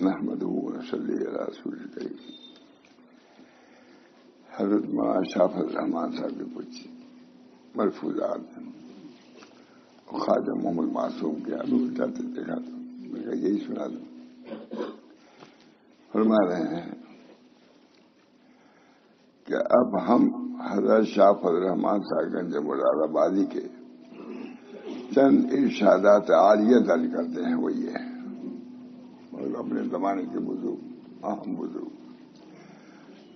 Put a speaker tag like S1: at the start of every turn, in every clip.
S1: نحمدہ و نصلی علی رسول کریم. حضرت مولانا شاہ فضل الرحمان صاحب کے کچھ ملفوظات ہیں. خواجہ محمد معصوم کے آلو جاتے دیکھا تو میں کہا یہی سنا دوں. فرما رہے ہیں کہ اب ہم حضرت شاہ فضل الرحمان صاحب گنج مراد آبادی کے چند ارشادات عالیہ درج کرتے ہیں. وہ یہ ہے اور اپنے زمانے کے بزرگ اہم بزرگ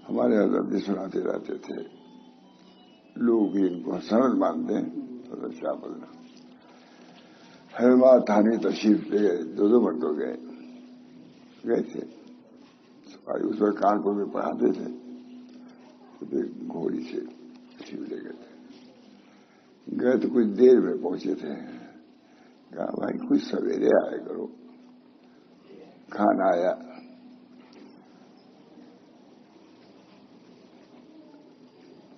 S1: ہمارے حضرت بھی سناتے رہتے تھے. لوگ بھی ان کو سند مانتے ہیں. حضرت شاہ فضل حیدرآباد تھانے تشریف لے گئے. دو مرتبہ گئے تھے. اس وقت کانپور میں پڑھاتے تھے. گھوڑی سے تشریف لے گئے تھے. گئے تو کچھ دیر میں پہنچے تھے. کہا بھائی کچھ سویرے آئے کرو. کھانا آیا.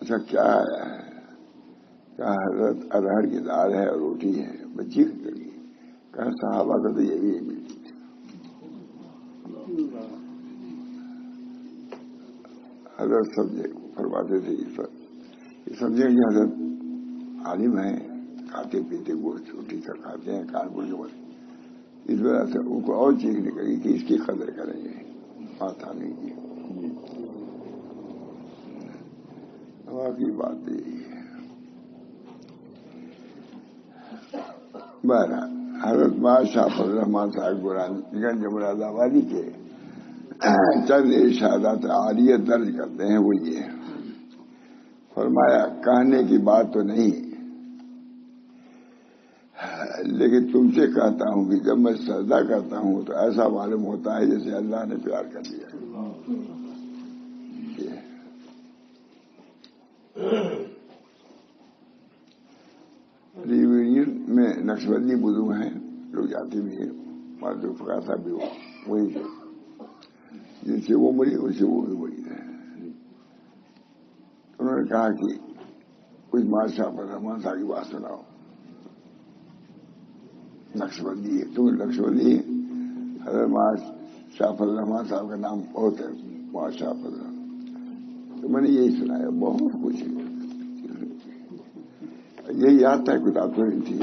S1: اچھا کیا آیا ہے؟ کہا حضرت ارہر کی دال ہے اور روٹی ہے. بچی کری. کہا صحابہ کا تو یہی ملتی تھی. حضرت سمجھے فرماتے تھے یہ سمجھے کہ حضرت عالم ہیں. کھاتے پیتے گوشت روٹی کا کھاتے ہیں کانپور کے بعد. اس وجہ سے ان کو اور چیز نکلی کہ اس کی قدر کریں گے. بات آنے کی واقعی بات یہی ہے. بہرحال حضرت شاہ فضل الرحمان صاحب گنج مراد آبادی کے چند ارشادات عالیہ درج کرتے ہیں. وہ یہ فرمایا کہنے کی بات تو نہیں لیکن تم سے کہتا ہوں کہ جب میں سجدہ کرتا ہوں تو ایسا معلوم ہوتا ہے جیسے اللہ نے پیار کر دیا. ریونین میں نقشبندی بزرگ ہیں. لوگ جاتے بھی ہیں. معذور فقار صاحب بھی وہی تھے. جن سے وہ مری ان سے وہ بھی مری ہے. انہوں نے کہا کہ کچھ شاہ فضل الرحمان صاحب کی بات سناؤ. نقشبندی ہے. تم نقشبندی ہے. حضرت شاہ فضل الرحمان صاحب کا نام بہت ہے. شاہ فضل تو میں نے یہی سنایا. بہت کچھ یہی یاد تھا. کتاب تو نہیں تھی.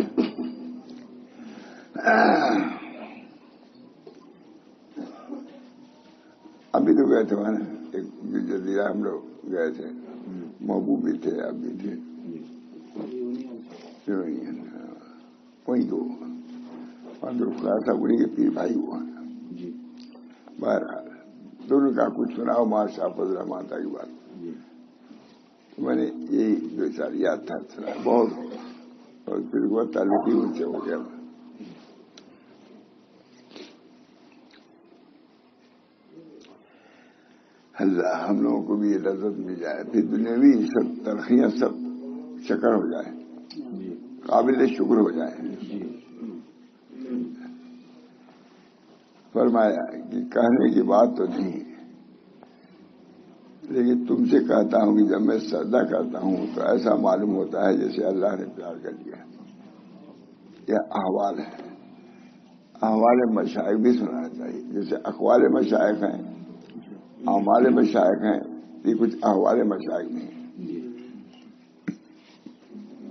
S1: ابھی تو گئے تھے وہاں ایک جزیرہ ہم لوگ گئے تھے. محبوب بھی تھے. اب بھی تھے. وہی تو خدا صاحب انہیں کے پیر بھائی ہوا. بہرحال دونوں کا کچھ سناؤ شاہ فضل الرحمان صاحب کی بات. میں نے یہی دو چار یاد تھا سنا بہت. اور پھر وہ تعلق ہی ان سے ہو گیا. اللہ ہم لوگوں کو بھی یہ لذت مل جائے. پھر دنیاوی سب تلخیاں سب شکر ہو جائے. قابل شکر ہو جائے. فرمایا کہ کہنے کی بات تو نہیں لیکن تم سے کہتا ہوں کہ جب میں سجدہ کرتا ہوں تو ایسا معلوم ہوتا ہے جیسے اللہ نے پیار کر لیا. یہ احوال ہے. احوال مشائخ بھی سنانا چاہیے. جیسے اقوال مشائخ ہیں اعمال مشائخ ہیں. یہ کچھ احوال مشائخ نہیں.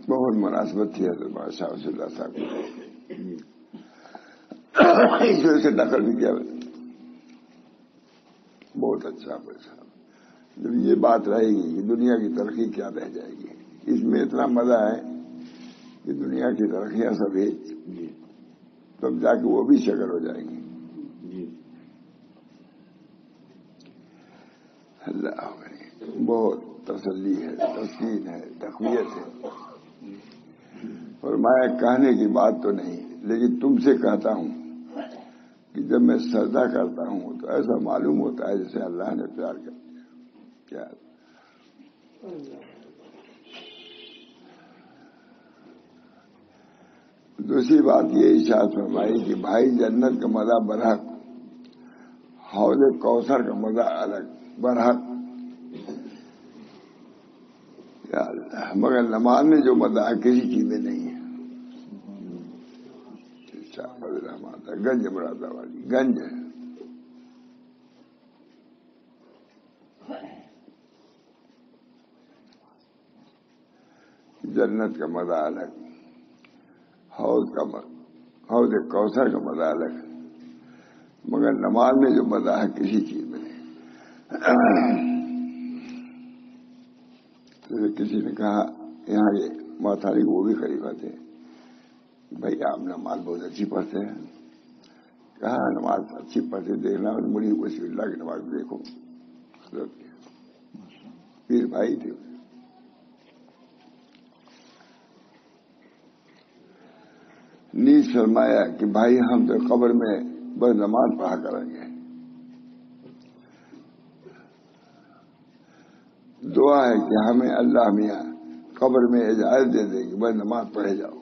S1: بہت مناسبت تھی حضرت شاہ ولی اللہ صاحب کی. اس وجہ سے نقل بھی کیا. بہت اچھا صاحب. جب یہ بات رہے گی کہ دنیا کی ترقی کیا رہ جائے گی. اس میں اتنا مزہ ہے کہ دنیا کی ترقیاں سب ایک تب جا کے وہ بھی شکر ہو جائے گی. اللہ بہت تسلی ہے. تسکین ہے. تقویت ہے. فرمایا کہنے کی بات تو نہیں لیکن تم سے کہتا ہوں کہ جب میں سجدہ کرتا ہوں تو ایسا معلوم ہوتا ہے جیسے اللہ نے پیار کر دیا. کیا دوسری بات یہ ارشاد فرمائی کہ بھائی جنت کا مزہ برحق حوض کوثر کا مزہ الگ برحق. مگر نماز میں جو مزہ ہے کسی چیز میں نہیں ہے. گنج مراد آبادی گنج ہے. جنت کا مزہ الگ، حوض کوثر کا مزہ الگ، مگر نماز میں جو مزہ ہے کسی چیز میں نہیں. تو کسی نے کہا یہاں یہ ماتھاری وہ بھی خلیفہ تھے، بھائی آپ نماز بہت اچھی پڑھتے ہیں. کہا نماز اچھی پڑھتے دیکھنا اور مڑی وسیع اللہ کی نماز دیکھو. پیر بھائی تھے. نیز فرمایا کہ بھائی ہم تو قبر میں بس نماز پڑھا کریں گے. دعا ہے کہ ہمیں اللہ میاں قبر میں اجازت دے دے کہ بس نماز پڑھے جاؤ.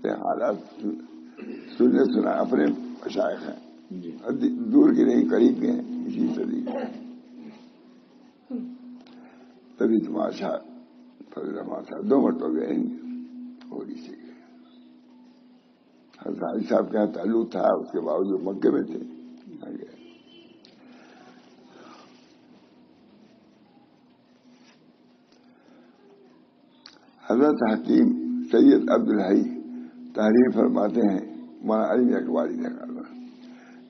S1: یہ حالات سنا اپنے مشائخ ہیں، دور کے نہیں قریب کے ہیں اسی صدی کے. تبھی تماشا فضل 2 مرتبہ گئے اور اسی کے حضرت صاحب کا تعلق تھا، اس کے باوجود مکے میں تھے. حضرت حکیم سید عبدالحی تحریر فرماتے ہیں، مولانا علی اقبالی نے کہا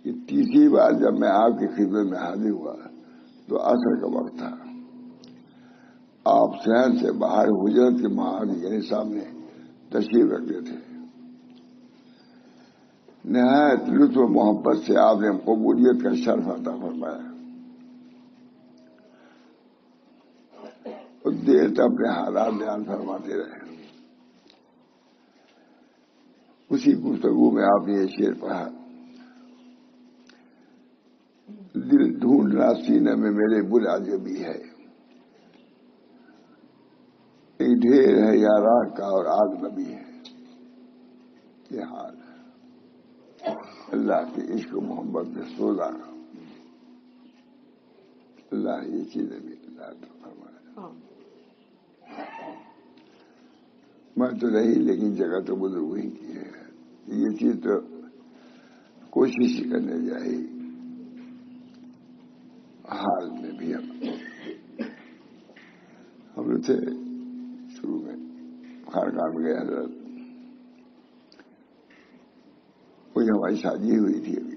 S1: کہ 30 بار جب میں آپ کی خدمت میں حاضر ہوا تو عصر کا وقت تھا. آپ شہر سے باہر حجرت کے محاذ یعنی سامنے تشریف رکھتے تھے. نہایت لطف و محبت سے آپ نے قبولیت کا شرف عطا فرمایا اور دیر تک اپنے حالات بیان فرماتے رہے. اسی گفتگو میں آپ نے یہ شعر پڑھا، دل ڈھونڈنا سینے میں میرے بلا جبی ہے، ایک ڈھیر ہے یا راہ کا اور آگ نبی ہے. یہ حال ہے اللہ کے عشق و محبت میں سوزا. اللہ یہ چیزیں بھی اللہ تو فرمایا. میں تو نہیں لیکن جگہ تو بزرگ ہی کی ہے. یہ چیز تو کوشش ہی کرنے جائے حال میں بھی. ہم لوگ تھے شروع میں خانقاہ میں گئے حضرت، وہی ہماری شادی ہوئی تھی ابھی،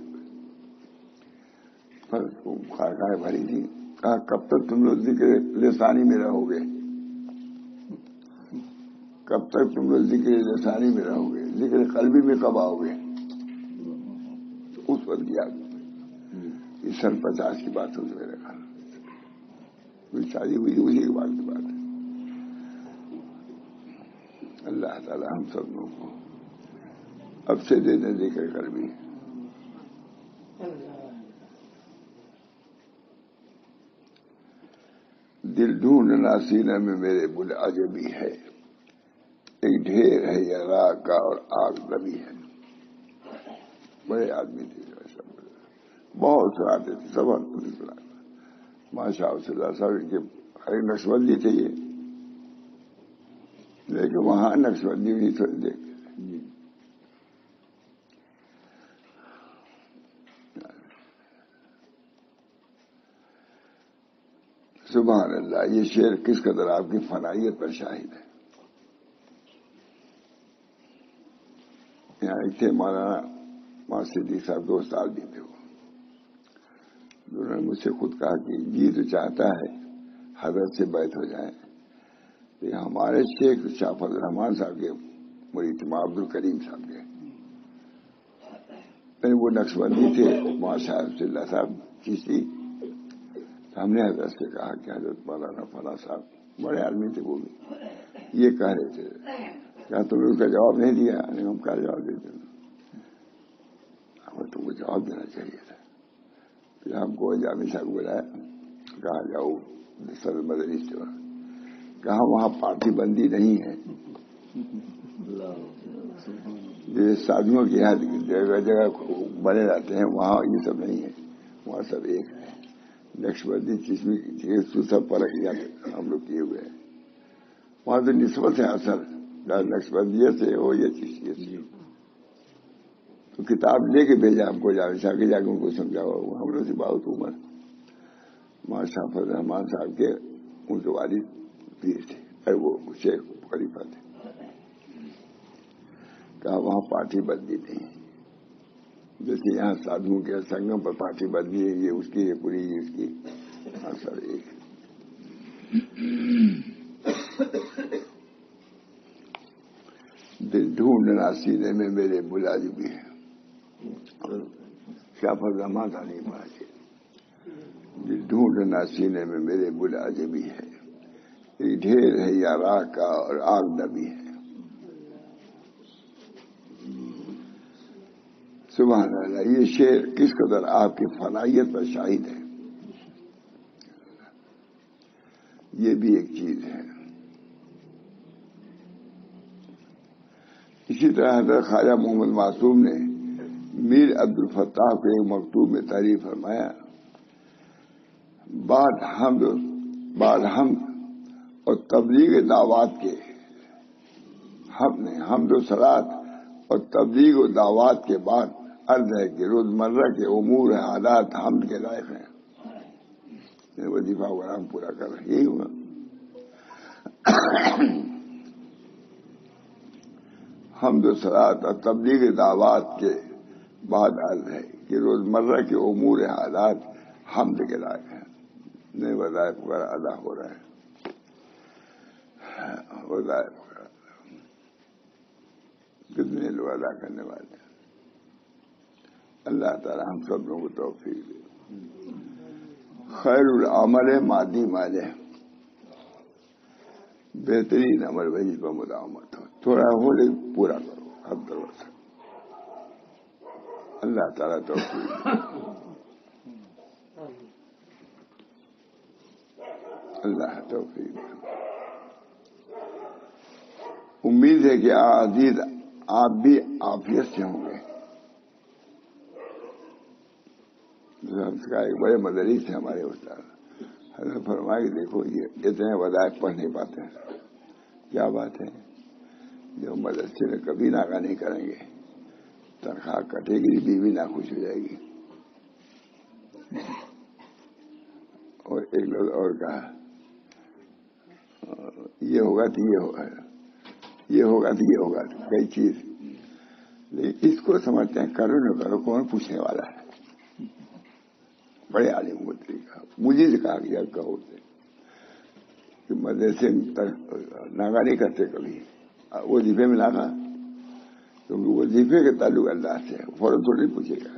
S1: خانقاہ بھری تھی. کہا کب تک تم لوگ ذکر لسانی میں رہو گے، کب تک تم لوگ ذکر لسانی میں رہو گے، ذکر قلبی میں کب آؤ گے. اس وقت یاد یہ 50 کی بات ہوتی میرے خیال کوئی شادی ہوئی اسی کے بعد کی بات ہے. اللہ تعالی ہم سب لوگوں کو اب سے دینے ذکر قلبی. دل ڈھونڈنا سینے میں میرے بل عجبی ہے، ایک ڈھیر ہے یا راہ کا اور آگ نبی ہے. بڑے آدمی تھے، بہت سناتے تھے، سب سنا. ماشاء اللہ صاحب کے ہر نقشبندی تھے یہ، لیکن وہاں نقشبندی بھی تھوڑی دیکھتے تھے. سبحان اللہ. یہ شعر کس قدر آپ کی فنائیت پر شاہد ہے. یہاں ایک تھے مولانا صدیق صاحب کے استاد بھی تھے. انہوں نے مجھ سے خود کہا کہ جی تو چاہتا ہے حضرت سے بیعت ہو جائیں. ہمارے شیخ شاہ فضل الرحمان صاحب کے مرید عبد الکریم صاحب کے وہ نقشبندی تھے. ماشاء اللہ صاحب چیشتی. ہم نے حضرت سے کہا کہ حضرت مولانا فلاں صاحب بڑے آدمی تھے، وہ بھی یہ کہہ رہے تھے. کیا تم نے اس کا جواب نہیں دیا؟ ہم کیا جواب دیتے ہیں؟ ہمیں تم کو جواب دینا چاہیے تھا. پھر ہم کو جامع صاحب بلایا، کہا جاؤ صدر مدنی سے، کہا وہاں پارٹی بندی نہیں ہے. یہ سادھوؤں کی یہاں جگہ جگہ بنے رہتے ہیں، وہاں یہ سب نہیں ہے. وہاں سب ایک ہے. نقشبندی چیز سب پر ہم لوگ کیے ہوئے ہیں. وہاں تو نسبت ہے اثر. نقشبندیت سے ہو یا چشتیت سے، تو کتاب لے کے بھیجا ہم کو، جا کے ان کو سمجھاؤ. ہم لوگ سے بہت عمر ماں شاہ فضل رحمان صاحب کے ان کے والد پیر تھے، وہ شیخ خلیفہ تھے. کہا وہاں پارٹی بدلی نہیں، جیسے یہاں سادھوؤں کے سنگم پر پارٹی بدلی ہے، یہ اس کی ہے پوری اس کی. ہاں سر ایک دل ڈھونڈنا سینے میں میرے بلا جو بھی ہے. شاہ فضل رحمان صاحب نہیں پڑھا کے دل ڈھونڈنا سینے میں میرے بلا جو بھی ہے، یہ ڈھیر ہے یا راہ کا اور آگ نبی ہے. سبحان اللہ. یہ شعر کس قدر آپ کی فنائیت پر شاہد ہے. یہ بھی ایک چیز ہے. اسی طرح حضرت خواجہ محمد معصوم نے میر عبد الفتاح کو ایک مکتوب میں تعریف فرمایا، بعد حمد اور تبلیغ دعوات کے، حمد و صلات اور تبلیغ و دعوات کے بعد عرض ہے کہ روزمرہ کے امور حالات حمد کے لائق ہیں. وظیفہ وغیرہ ہم پورا کر رہے، یہی ہوگا. حمد و صلات اور تبلیغ دعوات کے بعد عرض ہے کہ روزمرہ کے امور حالات حمد کے لائق ہیں. نئے وظائف وغیرہ ادا ہو رہے ہیں. وظائف وغیرہ کتنے لوگ ادا کرنے والے ہیں. اللہ تعالی ہم سب لوگوں کو توفیق دے. خیر العمل مادی مالے، بہترین عمل وہی پر مداومت ہو. تھوڑا ہو لیکن پورا کرو ہر طرف سے. اللہ تعالیٰ توفیق دے. اللہ توفیق دے. امید ہے کہ عزیز آپ بھی عافیت سے ہوں گے. ایک بڑے مدرس تھے ہمارے استاد، حضرت فرمایا کہ دیکھو یہ اتنے وظائف پڑھ نہیں پاتے ہیں. کیا بات ہے، جو مدرسے میں کبھی ناکہ نہیں کریں گے تنخواہ کٹے گی، بیوی ناخوش ہو جائے گی. اور ایک لوگ اور کہا یہ ہوگا تو یہ ہوگا، یہ ہوگا تو یہ ہوگا، کئی چیز. لیکن اس کو سمجھتے ہیں کرو نہ کرو کون پوچھنے والا ہے. بڑے عالم ہوتے کہا، مجھے سے کہا گیا کہو کہ مدرسے ناغا نہیں کرتے کبھی وظیفے میں ناغا، کیونکہ وظیفے کے تعلق اللہ سے ہے، فوراً تھوڑی نہیں پوچھے گا.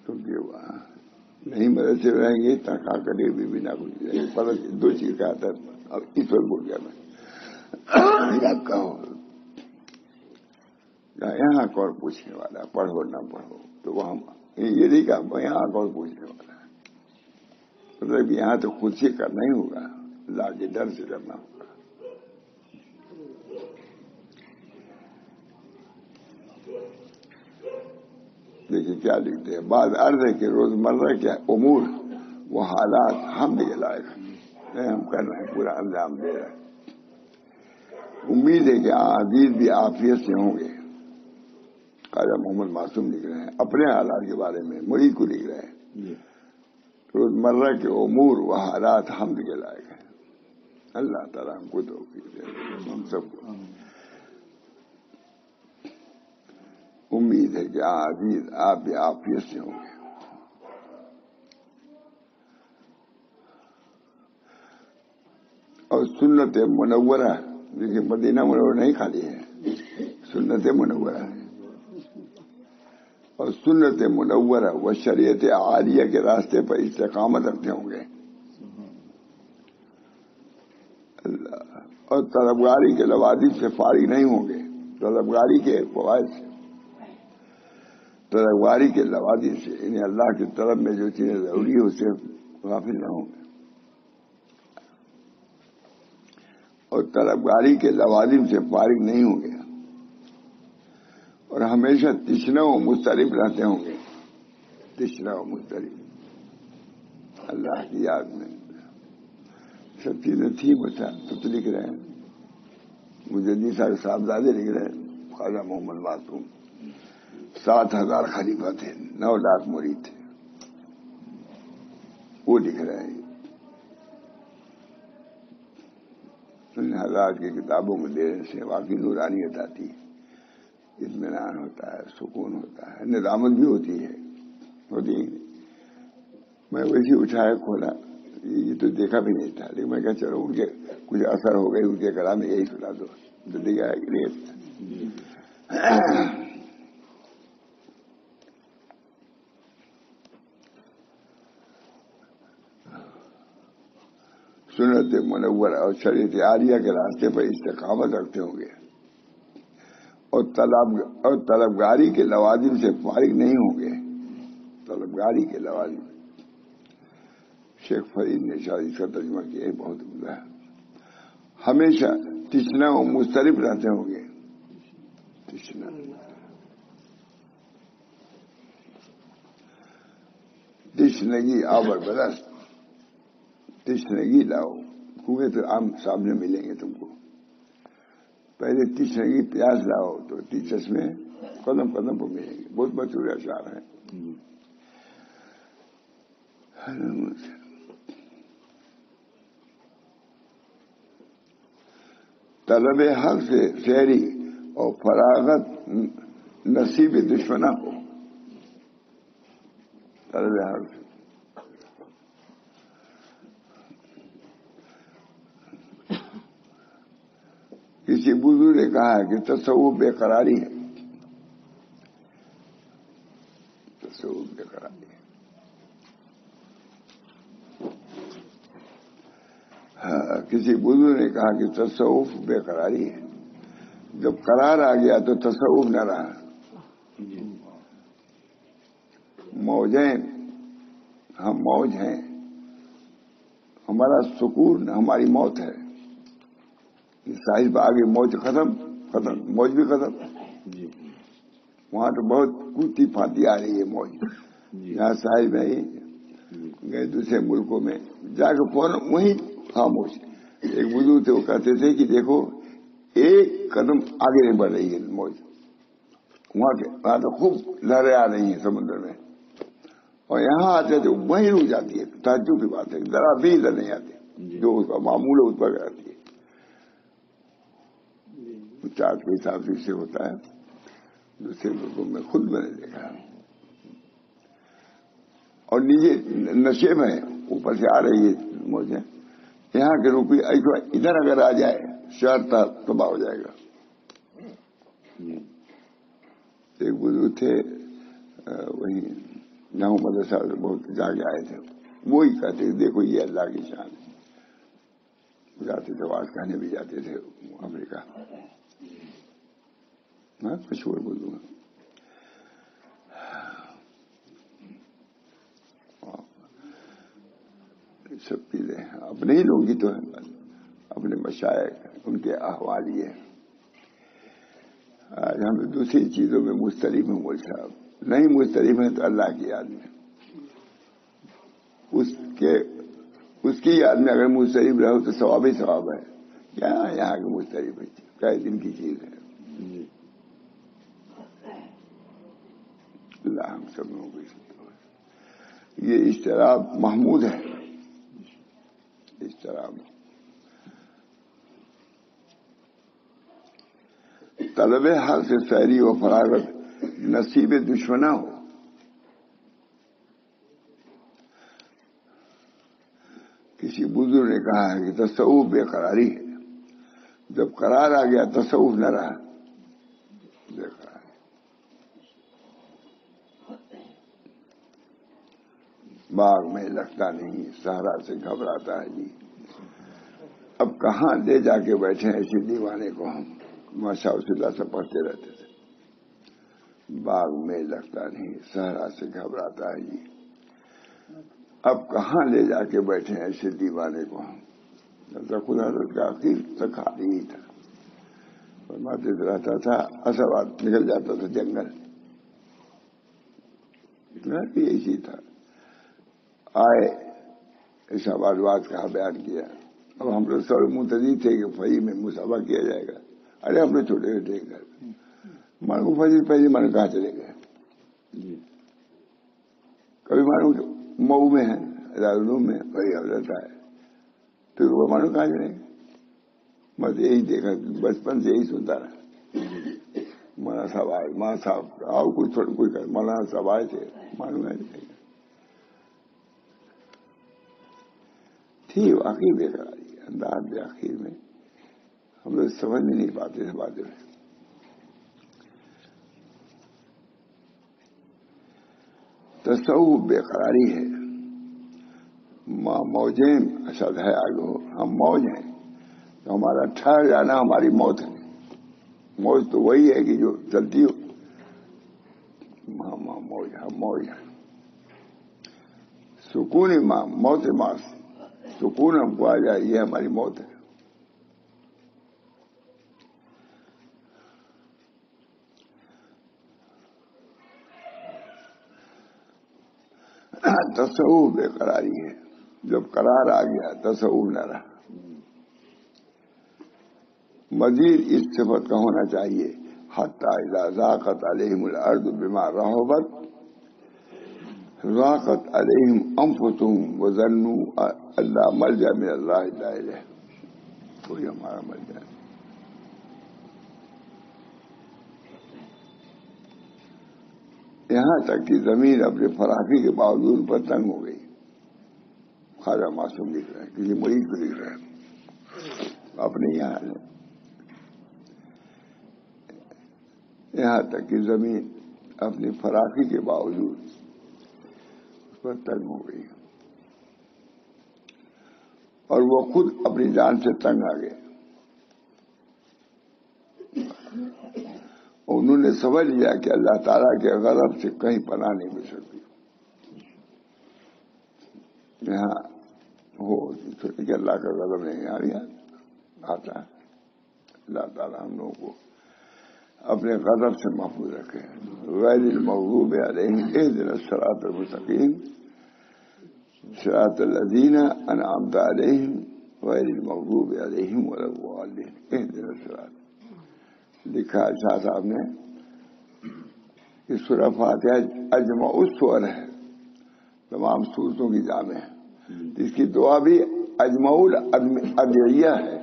S1: کیونکہ وہاں نہیں مدرسے میں رہیں گے تنخواہ کٹے بھی نہ کچھ. دو چیز کا آتا ہے. اب اس وقت بول گیا میں کہو یہاں کون پوچھنے والا، پڑھو نہ پڑھو. تو وہاں یہ نہیں کہا یہاں کون پوچھنے والا ہے. مطلب یہاں تو خود سے کرنا ہی ہوگا، اللہ کے ڈر سے کرنا ہوگا. دیکھیے کیا لکھتے ہیں. بعد عرض ہے کہ روزمرہ کے امور وہ حالات ہم کے لائق ہیں، ہم کر رہے ہیں، پورا انجام دے رہے ہیں. امید ہے کہ عزیز بھی عافیت سے ہوں گے. خواجہ محمد معصوم لکھ رہے ہیں اپنے حالات کے بارے میں، مرید کو لکھ رہے ہیں. روزمرہ کے امور و حالات حمد کے لائق ہیں. اللہ تعالیٰ ہم کو توفیق دے، ہم سب کو. امید ہے کہ عزیز آپ بھی عافیت سے ہوں گے. اور سنت منورہ، دیکھیے مدینہ منورہ نہیں خالی ہے، سنت منورہ ہے. اور سنت منورہ و شریعت عالیہ کے راستے پر استقامت رکھتے ہوں گے. اللہ. اور طلبگاری کے لوازم سے فارغ نہیں ہوں گے. طلبگاری کے فوائد سے، طلبگاری کے لوازم سے، یعنی اللہ کی طلب میں جو چیزیں ضروری ہے اس سے غافل نہ ہوں گے. اور طلبگاری کے لوازم سے فارغ نہیں ہوں گے، اور ہمیشہ تشنہ و مستعرف رہتے ہوں گے. تشنا و مضطرب، اللہ کی یاد میں سب چیزیں تھیں بچہ تو لکھ رہے ہیں. مجددی صاحبزادے لکھ رہے ہیں، خواجہ محمد معصوم 7,000 خلیفہ تھے، 9 لاکھ مرید تھے، وہ لکھ رہے ہیں. ان حضرات کی کتابوں میں دینے سے واقعی نورانیت آتی ہے، اطمینان ہوتا ہے، سکون ہوتا ہے، ندامت بھی ہوتی ہے. میں ویسے اٹھایا کھولا، یہ تو دیکھا بھی نہیں تھا، لیکن میں کہا چلو ان کے کچھ اثر ہو گئے، ان کے کلام میں یہی سنا دو تو دیکھا ہے کہ نہیں. سنت منورہ اور شریعت عالیہ کے راستے پر استقامت رکھتے ہوں گے اور طلبگاری کے لوازم سے فارغ نہیں ہوں گے. طلبگاری کے لوازم، شیخ فرید نے شاید اس کا ترجمہ کیا ہے، بہت عمدہ ہے. ہمیشہ تشنا و مضطرب رہتے ہوں گے. تشنا، تشنگی آور برس، تشنگی لاؤ، کنویں تو عام سامنے ملیں گے تم کو. پہلے تشنگی پیاز لاؤ تو چشمے قدم قدم پر ملیں گے. بہت مشہور اشعار ہیں. طلب حق سے سحری اور فراغت نصیب دشمنا ہو. طلب حق سے کسی بزرگ نے کہا ہے کہ تصوف بے قراری ہے. تصوف بے قراری ہے. کسی بزرگ نے کہا کہ تصوف بے قراری ہے. جب قرار آ گیا تو تصوف نہ رہا. موجیں، ہم موج ہیں، ہمارا سکون ہماری موت ہے. ساحل پہ آگے موج ختم، موج بھی ختم. وہاں تو بہت کوتی پھانتی آ رہی ہے موج. یہاں ساحل میں ہی گئے دوسرے ملکوں میں جا کے فوراً وہیں خاموش. ایک بزرگ تھے، وہ کہتے تھے کہ دیکھو ایک قدم آگے نہیں بڑھ رہی ہے موج. وہاں تو خوب لہریں آ رہی ہیں سمندر میں، اور یہاں آتے تو وہیں رک جاتی ہے. تعجب کی بات ہے، ذرا بھی ادھر نہیں آتی. جو اس کا معمول ہے اس پر آتی ہے. چارج کے حساب سے ہوتا ہے. دوسرے لوگوں میں خود میں نے دیکھا، اور نیچے نشے میں اوپر سے آ رہی ہے موجیں. یہاں کے روپی ادھر اگر آ جائے شہر تباہ ہو جائے گا. ایک بزرگ تھے وہی جہاں مدرسہ بہت جا کے آئے تھے، وہی کہتے دیکھو یہ اللہ کی شان ہے. جاتے تھے آواز کہنے بھی جاتے تھے امریکہ. مشہور بزرگ سب چیزیں اپنے ہی لوگ ہی تو ہیں، اپنے مشائخ ان کے احوال یہ ہیں. آج ہم دوسری چیزوں میں مستلف ہیں. مول صاحب نہیں مستلف ہیں تو اللہ کی یاد میں، اس کی یاد میں اگر مستلف رہو تو ثواب ہی ثواب ہے. کیا یہاں کے مستلف ہے، کیا دن کی چیز ہے. اللہ ہم سب لوگوں کو یہ اجتناب محمود ہے. اجتناب طلب حق سے سحری و فراغت نصیب دشمنا ہو. کسی بزرگ نے کہا ہے کہ تصوف بے قراری ہے. جب قرار آ گیا تصوف نہ رہا. بے قرار باغ میں لگتا نہیں، صحرا سے گھبراتا ہے جی. اب کہاں لے جا کے بیٹھے ہیں اسی دیوانے کو ہم. ماشاء اللہ سے پڑھتے رہتے تھے. باغ میں لگتا نہیں، صحرا سے گھبراتا ہے جی. اب کہاں لے جا کے بیٹھے ہیں ایسے دیوانے کو ہم. خدا کا آخر تک خالی ہی تھا. فرماتے رہتا تھا اصل بات نکل جاتا تھا جنگل. اتنا بھی یہی چیز تھا. آئے ایسا بات کہا بیان کیا. اب ہم لوگ سب منتظر تھے کہ فجر میں مسابقہ کیا جائے گا. ارے ہم لوگ چھوٹے چھوٹے گھر مان کو فجر پہلے مان کہاں چلے گئے. کبھی مانو مئو میں ہے, دارالعلوم میں وہی رہتا ہے, پھر وہ مانو کہاں چلے گئے. بس یہی دیکھا, بچپن سے یہی سنتا رہا. مولانا صاحب آئے, ماں صاحب آؤ, کوئی تھوڑا کوئی کر, مولانا صاحب آئے تھے, معلوم ہے تھی واقعی بے قراری. انداز میں آخر میں ہم لوگ سمجھ نہیں پاتے تھے باتیں. تصوف بے قراری ہے. موجیں اشد ہے آگے, ہم موج ہیں تو ہمارا ٹھہر جانا ہماری موت ہے. موج تو وہی ہے کہ جو چلتی ہو. موج ہے, موج ہے. سکون موت ماس, سکون ہم کو آ جائے یہ ہماری موت ہے. تصوف بے قراری ہے. جب قرار آ گیا تصوف نہ رہا. مزید اس صفت کا ہونا چاہیے. حتی اذا ضاقت علیہم الارض بما رحبت ضاقت علیہم انفسہم وظنوا ان لا ملجا من اللہ الا الیہ. وہی ہمارا ملجا ہے. یہاں تک کہ زمین اپنے فراخی کے باوجود پر تنگ ہو گئی. خواجہ معصوم لکھ رہے ہیں, کسی مرید کو لکھ رہے ہیں اپنے یہاں ہے. یہاں تک کہ زمین اپنی فراخی کے باوجود اس پر تنگ ہو گئی اور وہ خود اپنی جان سے تنگ آ گئے. انہوں نے سمجھ لیا کہ اللہ تعالیٰ کے غضب سے کہیں پناہ نہیں مل سکتی. یہاں ہو کہ اللہ کا غضب نہیں آتا ہے. اللہ تعالیٰ ہم لوگوں کو اپنے غضب سے محفوظ رکھے. غیر المغضوب علیہم اہدنا الصراط المستقیم صراط الذین انعمت علیہم غیر المغضوب علیہم ولا الضالین اہدنا الصراط. لکھا شاہ صاحب نے کہ سورہ فاتحہ اجمع السور ہے, تمام صورتوں کی جامع ہے. اس کی دعا بھی اجمع الادعیہ ہے.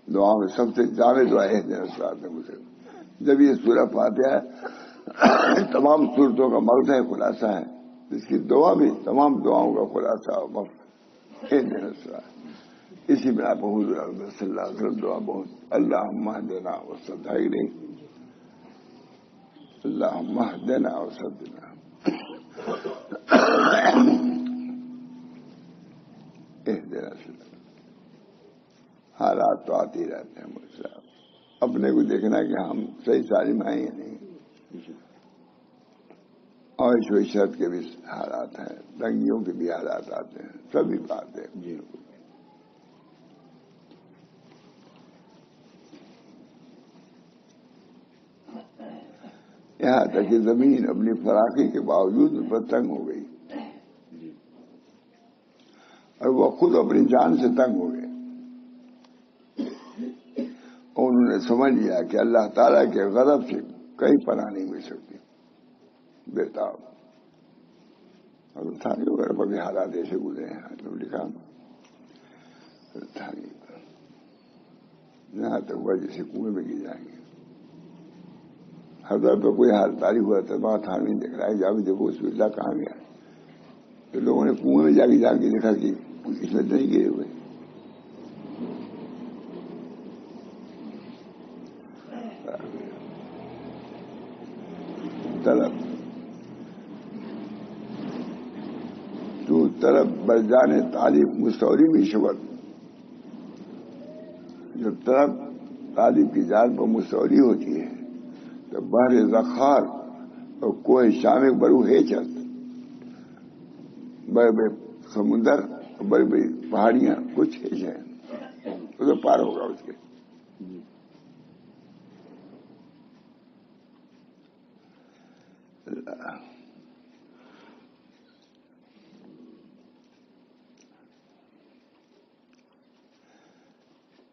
S1: دعا میں سب سے جامع دعا اہدنا الصراط المستقیم. جب یہ سورہ فاتحہ تمام صورتوں کا مغز ہے, خلاصہ ہے, اس کی دعا بھی تمام دعاؤں کا خلاصہ اور مغز اہدنا الصراط. اسی میں آپ حضور صلی اللہ علیہ وسلم دعا بہت اللہم اہدنا وسدنا الیک, اللہم اہدنا وسدنا اہدنا. حالات تو آتے ہی رہتے ہیں مجھ سے. اپنے کو دیکھنا کہ ہم صحیح سالم ہیں یا نہیں. اور شوشت کے بھی حالات ہیں, تنگیوں کے بھی حالات آتے ہیں, سبھی بات ہے. یہاں تک کہ زمین اپنی فراخی کے باوجود اس پر تنگ ہو گئی اور وہ خود اپنی جان سے تنگ ہو گئے. اور انہوں نے سمجھ لیا کہ اللہ تعالیٰ کے غضب سے کہیں پناہ نہیں مل سکتی. بےتاب اور تھانی وغیرہ پر بھی حالات ایسے گزرے ہیں تو لکھا تھانی یہاں تک وہ جیسے کنویں میں گر جائیں گے. حضرت پہ کوئی حال تاریخ ہوا تھا, وہاں تھانی دیکھ رہا ہے, جا بھی دیکھو اس اللہ کہاں گیا. تو لوگوں نے کنویں میں جا کے دیکھا کہ اس میں نہیں گرے ہوئے. طلب بر جانے طالب مستوری بھی شبت. جب طلب طالب کی جان پر مستوری ہوتی ہے تو بحر زخار اور کوہ شامک برو ہے چل, بڑے بڑے سمندر اور بڑی بڑی پہاڑیاں کچھ ہے اسے پار ہوگا اس کے.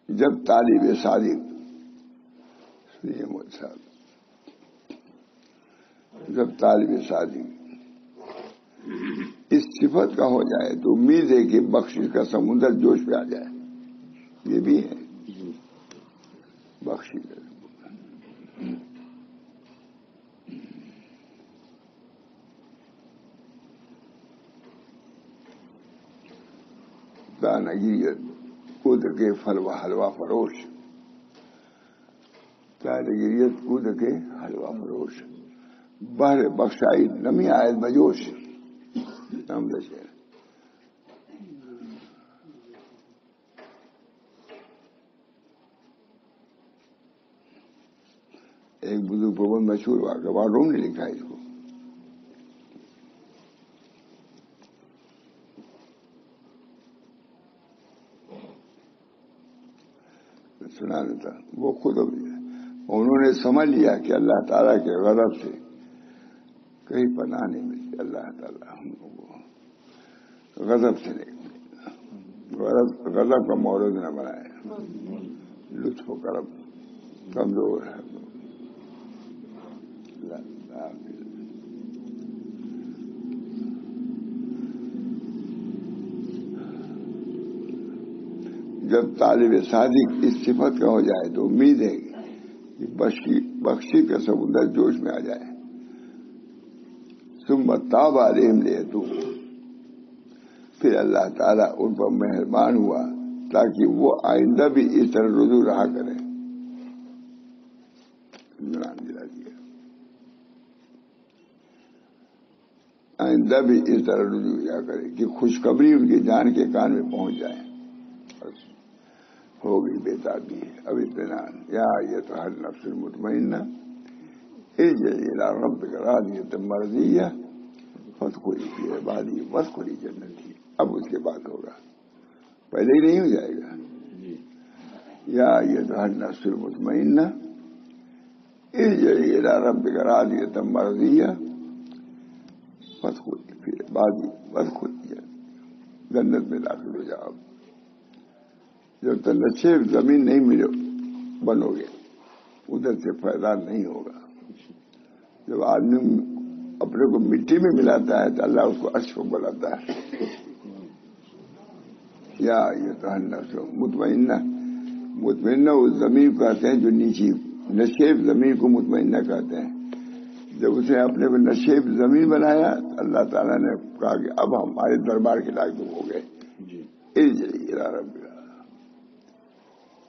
S1: جب طالب صادق، سنیے مجھ صاحب، جب طالب صادق اس صفت کا ہو جائے تو امید ہے کہ بخشش کا سمندر جوش پہ آ جائے. یہ بھی ہے بخشش کا دانگیریت کود کے حلوہ فروش، دانگیریت کود کے حلوہ فروش، بہر بخشائی نمی آیت بجوش. نام لشے ایک بزرگ پربند مشہور ہوا گوار روم نے لکھا ہے اس کو. سنا دیتا وہ خود انہوں نے سمجھ لیا کہ اللہ تعالیٰ کے غضب سے کہیں پناہ نہیں ملتی. اللہ تعالیٰ ہم کو غضب سے نہیں، غضب کا مورد نہ بنائے. لطف و کرم کمزور ہے. جب طالب صادق اس صفت کا ہو جائے تو امید ہے کہ بخشی کا سمندر جوش میں آ جائے. ثم تاب علیہم لیتوب، پھر اللہ تعالیٰ ان پر مہربان ہوا تاکہ وہ آئندہ بھی اس طرح رجوع رہا کریں. آئندہ بھی اس طرح رجوع رہا کرے کہ خوشخبری ان کی جان کے کان میں پہنچ جائے. ہو گئی بیتابی اب اطمینان. یا ایتھا النفس المطمئنہ ارجعی الی ربک راضیۃ مرضیہ فادخلی فی عبادی وادخلی جنتی. اب اس کے بعد ہوگا، پہلے ہی نہیں ہو جائے گا. یا ایتھا النفس المطمئنہ ارجعی الی ربک راضیۃ مرضیہ فادخلی فی عبادی وادخلی جنتی. جنت میں داخل ہو جاؤ. جب تک نشیب زمین نہیں ملو بنو گے ادھر سے فیضان نہیں ہوگا. جب آدمی اپنے کو مٹی میں ملاتا ہے تو اللہ اس کو عرش کو بلاتا ہے. یا یہ تو مطمئنہ، مطمئنہ اس زمین کو کہتے ہیں جو نیچی نشیب زمین کو مطمئنہ کہتے ہیں. جب اسے اپنے کو نشیب زمین بنایا اللہ تعالیٰ نے کہا کہ اب ہمارے دربار کے لائق ہو گئے.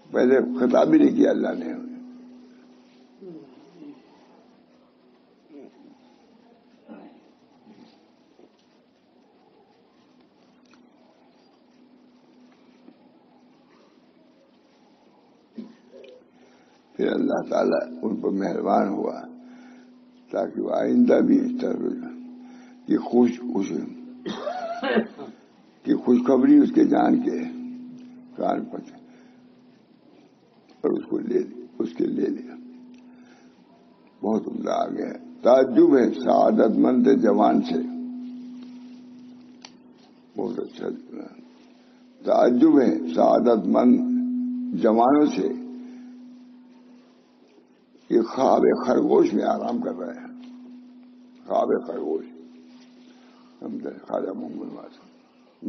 S1: پہلے خطاب بھی نہیں کیا اللہ نے. پھر اللہ تعالیٰ ان پر مہربان ہوا تاکہ وہ آئندہ بھی اس طرح کی خوشخبری اس کے جان کے کان پہنچے اور اس کو لے لیا. بہت عمدہ آ گیا. تعجب ہے سعادت مند جوان سے. بہت اچھا. تعجب ہے سعادت مند جوانوں سے کہ خواب خرگوش میں آرام کر رہے ہیں. خواب خرگوش خواجہ محمد واسع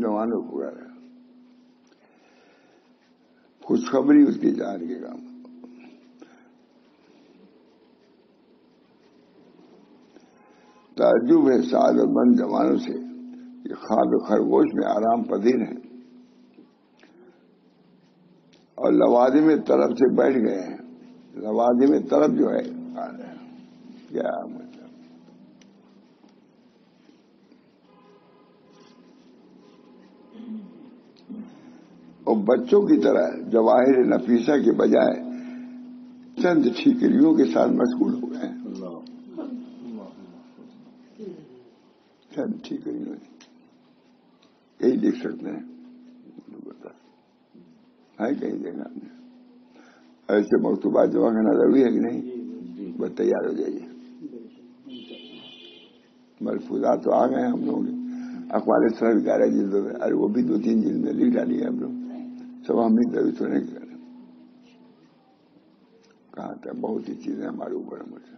S1: جوانوں کو کہہ رہے ہیں. خوشخبری اس کی جان کے کام. تعجب ہے سعادت مند جوانوں سے کہ خواب خرگوش میں آرام پذیر ہیں اور لوازم طلب سے بیٹھ گئے ہیں. لوازم طلب جو ہے کیا مطلب اور بچوں کی طرح جواہر نفیسہ کے بجائے چند ٹھیکریوں کے ساتھ مشغول ہو گئے ہیں. چند ٹھیکریوں یہی لکھ سکتے ہیں. ہے کہیں دیکھا ایسے مکتوبات جمع کرنا ضروری ہے کہ نہیں؟ بس تیار ہو جائیے. ملفوظات تو آ گئے ہیں ہم لوگوں کے اخبار اس طرح 11 جلدوں میں. ارے وہ بھی 2-3 جلد میں لکھ ڈالی ہے ہم لوگ. سب ہم نے کبھی تو نہیں کرے. کہا تھا بہت ہی چیزیں ہمارے اوپر مجھے.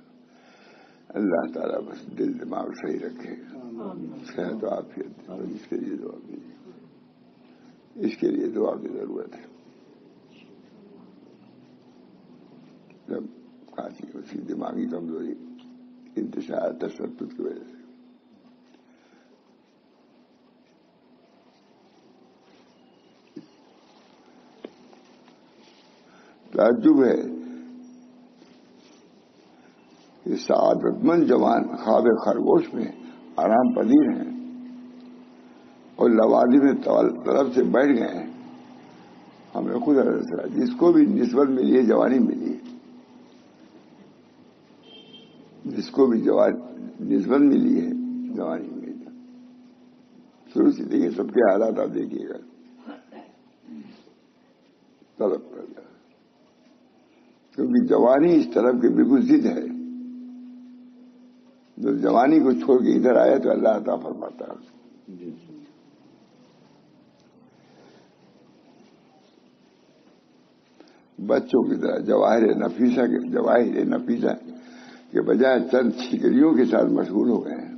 S1: اللہ تعالیٰ بس دل دماغ صحیح رکھے گا, صحت و عافیت. اس کے لیے دعا کیجیے, اس کے لیے دعا کی ضرورت ہے. جب کافی اس کی دماغی کمزوری انتشار تشدد کی وجہ سے تعجب ہے کہ سعادت مند جوان خواب خرگوش میں آرام پذیر ہیں اور لوادی میں طلب سے بیٹھ گئے ہیں. ہمیں خود اثر جس کو بھی نسبت ملی ہے جوانی ملی ہے, جس کو بھی نسبت ملی ہے جوانی ملی ہے. شروع سے دیکھیے سب کے حالات آپ دیکھیے گا طلب کر گیا, کیونکہ جوانی اس طرف کے بالکل ضد ہے. جو جوانی کو چھوڑ کے ادھر آیا تو اللہ عطا فرماتا ہے. بچوں کی طرح جواہر نفیسہ کے بجائے چند ٹھیکریوں کے ساتھ مشغول ہو گئے ہیں.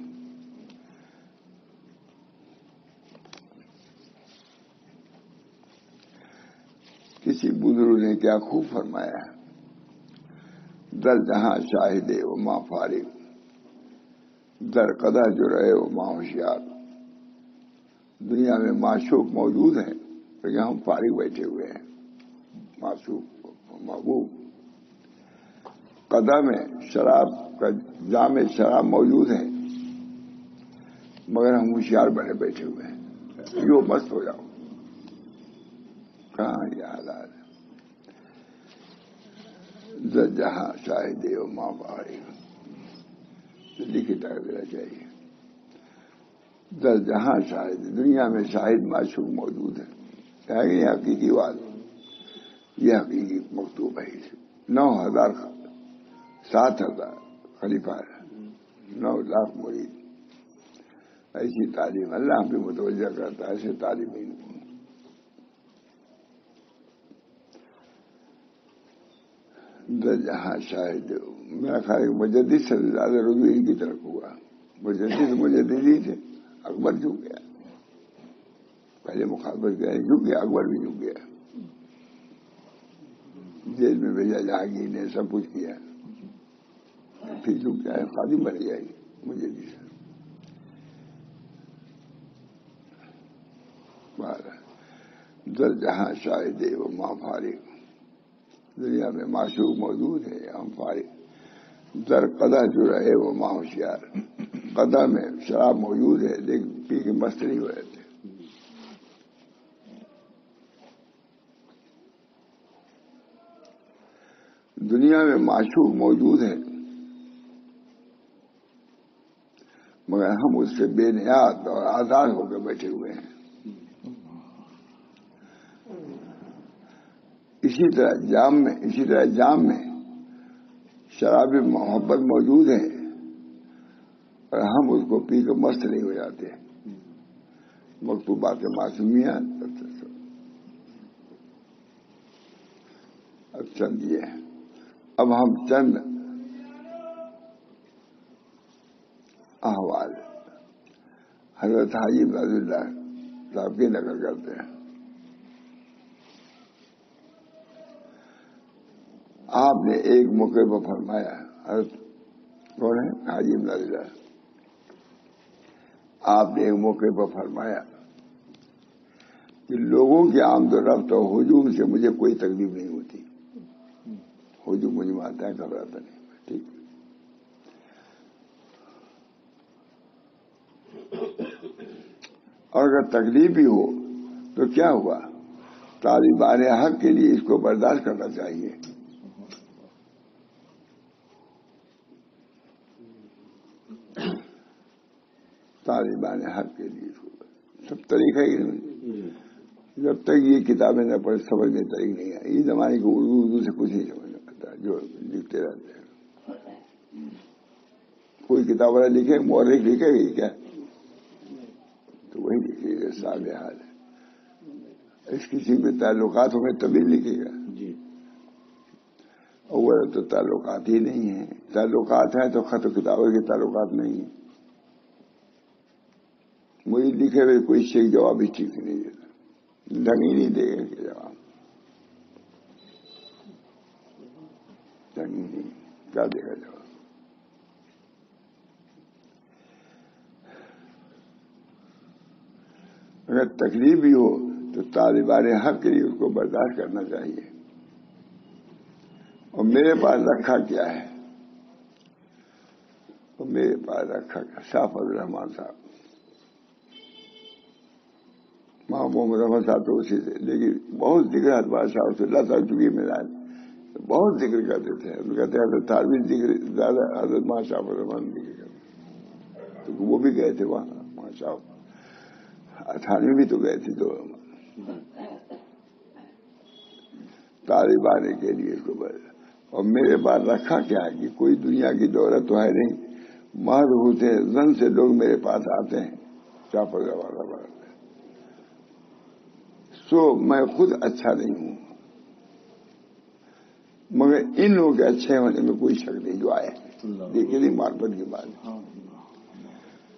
S1: کسی بزرگ نے کیا خوب فرمایا, در جہاں شاہد و ماں فارغ, در قدح جو رہے وہ ماں ہوشیار. دنیا میں معشوق موجود ہیں لیکن ہم فارغ بیٹھے ہوئے ہیں. معشوق محبوب قدح میں شراب کا جام شراب موجود ہے مگر ہم ہوشیار بنے بیٹھے ہوئے ہیں. جو مست ہو جاؤ, کہاں یہ حالات ہے. جہاں شاہد و ماں فارغ لکھتا دینا چاہیے. در جہاں شاہد, دنیا میں شاہد معشوق موجود ہے. یہ حقیقی بات, یہ حقیقی مکتوب ہے. 9,000 7,000 خلیفہ ہے, 9 لاکھ مرید. ایسی تعلیم اللہ پہ متوجہ کرتا ہے. ایسے تعلیم در جہاں شاہد. میرا خیال ہے مجدد سے زیادہ رجوع ان کی طرف ہوا. مجدد ہی تھے. اکبر جھک گیا, پہلے مخالفت گئے جھک گیا, اکبر بھی جھک گیا. جیل میں بھیجا جہانگیر نے سب کچھ کیا, پھر جھک گیا, خادم بن گیا مجدد سے. در جہاں شاہد و ماں فارغ, دنیا میں معشوق موجود ہے ہم فارغ. در قدح جو رہے وہ ماں ہوشیار. قدح میں شراب موجود ہے لیکن پی کے مست نہیں ہو رہے تھے. دنیا میں معشوق موجود ہے مگر ہم اس سے بے نیاز اور آزاد ہو کے بیٹھے ہوئے ہیں. اسی طرح جام میں شراب محبت موجود ہے اور ہم اس کو پی کے مست نہیں ہو جاتے. مکتوبات معصومیہ اب چند یہ ہے. اب ہم چند احوال حضرت حاجی عبد اللہ صاحب کی نقل کرتے ہیں. آپ نے ایک موقع پر فرمایا, حضرت کون ہے حاجی عبد اللہ, آپ نے ایک موقع پر فرمایا کہ لوگوں کی آمد و رفت اور ہجوم سے مجھے کوئی تکلیف نہیں ہوتی. ہجوم مجھے آتا ہے, گھبراتا نہیں. ٹھیک, اور اگر تکلیف بھی ہو تو کیا ہوا, طالبان حق کے لیے اس کو برداشت کرنا چاہیے. طالبان حق کے لیے سب طریقہ ہی نہیں. جب تک یہ کتابیں نہ پڑھ سمجھ میں طریق نہیں آئی. یہ زمانے کو اردو سے کچھ نہیں سمجھ میں آتا جو لکھتے رہتے ہیں. کوئی کتاب والا لکھے مورخ لکھے گی کیا؟ تو وہی لکھے گا صاحب حال ہے. اس کسی میں تعلقات ہوں گے تبھی لکھے گا. اور تو تعلقات ہی نہیں ہیں. تعلقات ہیں تو خط و کتابوں کے تعلقات نہیں ہیں. وہی لکھے ہوئے کوئی شیخ جواب ہی ٹھیک نہیں دیتا. ڈھنگ ہی نہیں دے گا کہ جواب ڈھنگ ہی نہیں. کیا دے گا جواب؟ اگر تکلیف بھی ہو تو طالبان حق کے لیے اس کو برداشت کرنا چاہیے. اور میرے پاس رکھا کیا ہے؟ اور میرے پاس رکھا کیا؟ شاہ فضل الرحمان صاحب، محمد رحمان صاحب تو اسی سے، لیکن بہت ذکر ادبار صاحب سے اللہ تعالیٰ چکی میرا بہت ذکر کرتے تھے. ہم کہتے ہیں حضرت تھانوی ذکر زیادہ، حضرت ماں شاہ فضل الرحمان ذکر کرتے تو وہ بھی گئے تھے وہاں. ماں شاہ تھانوی بھی تو گئے تھے. تو طالبان کے لیے اس کو اور میرے پاس رکھا کیا ہے کہ کوئی دنیا کی دولت تو ہے نہیں. مرد ہوتے زن سے لوگ میرے پاس آتے ہیں شاہ فضل الرحمان. سو میں خود اچھا نہیں ہوں، مگر ان لوگوں کے اچھے ہونے میں کوئی شک نہیں جو آئے. دیکھیے نہیں معرفت کی بات.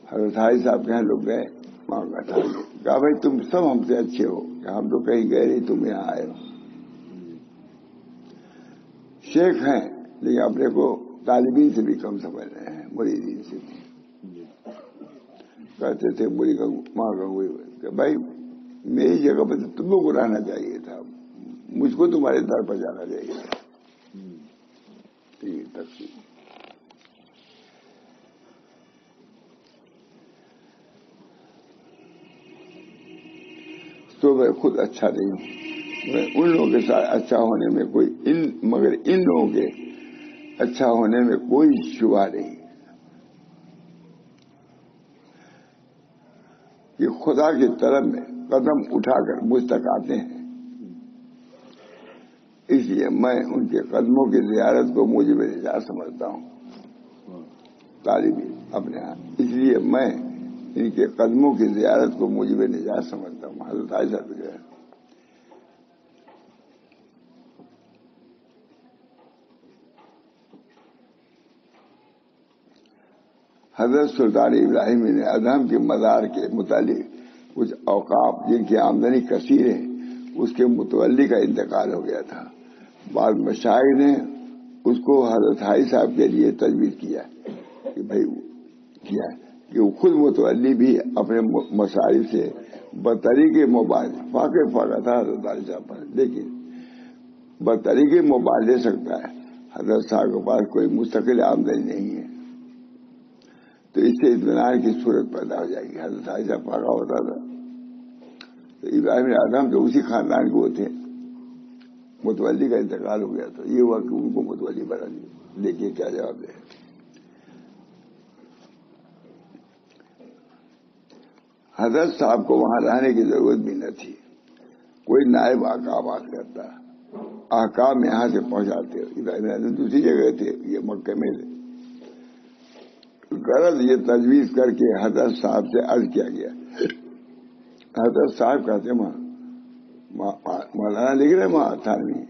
S1: حضرت حاجی صاحب کے یہاں لوگ گئے، وہاں بیٹھا کہا بھائی تم سب ہم سے اچھے ہو، کہ ہم تو کہیں گئے نہیں، تم یہاں آئے ہو. شیخ ہیں لیکن اپنے کو طالبین سے بھی کم سمجھ رہے ہیں، مریدین سے بھی. کہتے تھے بری ماں گنگوئی کہ بھائی میری جگہ پہ تو تم لوگ کو رہنا چاہیے تھا، مجھ کو تمہارے در پر جانا چاہیے تھا. تقسیم تو میں خود اچھا نہیں ہوں. میں ان لوگوں کے ساتھ اچھا ہونے میں مگر ان لوگوں کے اچھا ہونے میں کوئی شبہ نہیں کہ خدا کی طرف میں قدم اٹھا کر مجھ تک آتے ہیں. اس لیے میں ان کے قدموں کی زیارت کو موجب نجات سمجھتا ہوں. طالبی اپنے ہاں اس لیے میں ان کے قدموں کی زیارت کو موجب نجات سمجھتا ہوں. حضرت عائشہ بھی گئے. حضرت سلطان ابراہیم نے ادہم کے مزار کے متعلق کچھ اوقاف جن کی آمدنی کثیر ہے اس کے متولی کا انتقال ہو گیا تھا. بعض مشائخ نے اس کو حضرت حاجی صاحب کے لیے تجویز کیا کہ بھائی کیا کہ وہ خود متولی بھی اپنے مصارف سے بطریقے موبائل واقف تھا حضرت حاجی صاحب پر، لیکن بطریقے موبائل لے سکتا ہے. حضرت صاحب کے پاس کوئی مستقل آمدنی نہیں ہے تو اس سے اطمینان کی صورت پیدا ہو جائے گی. حضرت حاجی صاحب پاگا ہوتا تھا تو ابراہیم اعظم تو اسی خاندان کے وہ تھے. متولی کا انتقال ہو گیا تو یہ ہوا کہ ان کو متولی بنا دیا. دیکھیے کیا جواب دے. حضرت صاحب کو وہاں رہنے کی ضرورت بھی نہ تھی. کوئی نائب احکامات کرتا، احکام یہاں سے پہنچاتے. ابراہیم اعظم دوسری جگہ تھے، یہ مکے میں تھے. غرض یہ تجویز کر کے حضرت صاحب سے عرض کیا گیا. حضرت صاحب کہتے مولانا لکھ رہے ماں تھانوی،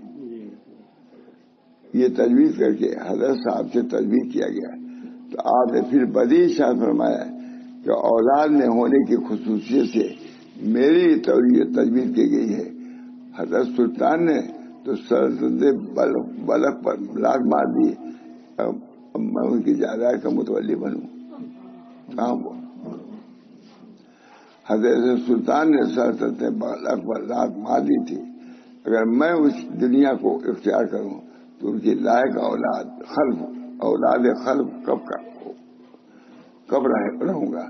S1: یہ تجویز کر کے حضرت صاحب سے تجویز کیا گیا تو آپ نے پھر بدیع شاہ فرمایا کہ اولاد میں ہونے کی خصوصیت سے میری تجویز کی گئی ہے. حضرت سلطان نے تو بلخ پر لاٹ مار دی. میں ان کی جائیداد کا متولی بنوں کہاں وہ. حضرت سلطان نے سلطنت بلخ پر لاٹ مار دی تھی. اگر میں اس دنیا کو اختیار کروں تو ان کی لائق اولاد خلف کب رہوں گا،